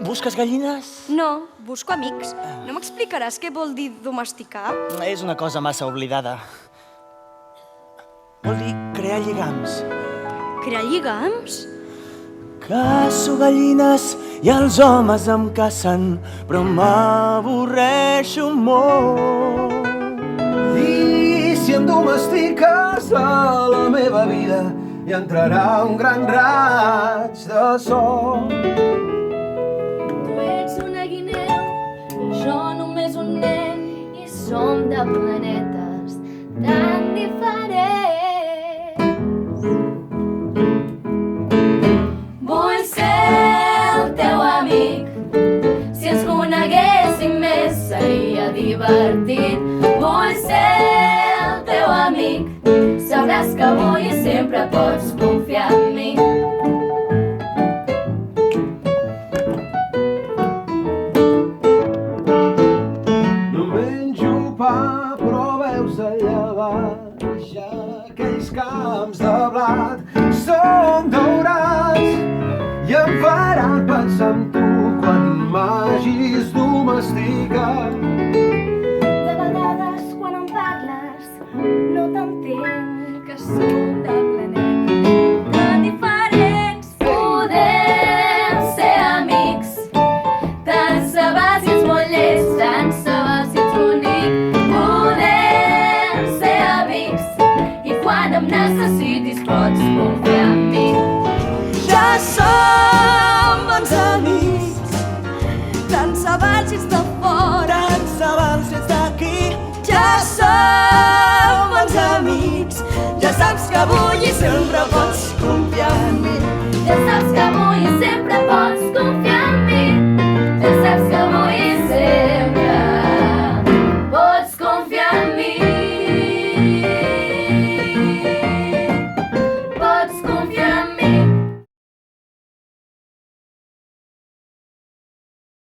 Busques gallines? No, busco amics. No m'explicaràs què vol dir domesticar? És una cosa massa oblidada. Vol dir crear lligams. Crear lligams? Caço gallines i els homes em cacen, però m'avorreixo molt. I si em domestiques a la meva vida hi entrarà un gran raig de sol. Tu ets una guineu i jo només un nen i som de planetes tan diferents. Vull ser el teu amic, si ens coneguéssim més seria divertit. Vull ser el teu amic, sabràs que avui i sempre pots confiar en mi. No menjo pa, però veus allà baix aquells camps de blat són daurats i em faran pensar en tu quan m'hagis domesticat. De vegades quan em parles no t'entenc, que som de planetes tan diferents. Podem ser amics, tant se val si ets molt llest, tant se val si ets bonic. Podem ser amics i quan em necessitis pots confiar en mi. Ja som bons amics, tant se val si ets de fora, Tant se val si ets d'aquí. ja som bons amics, ja saps que avui i sempre pots confiar en mi.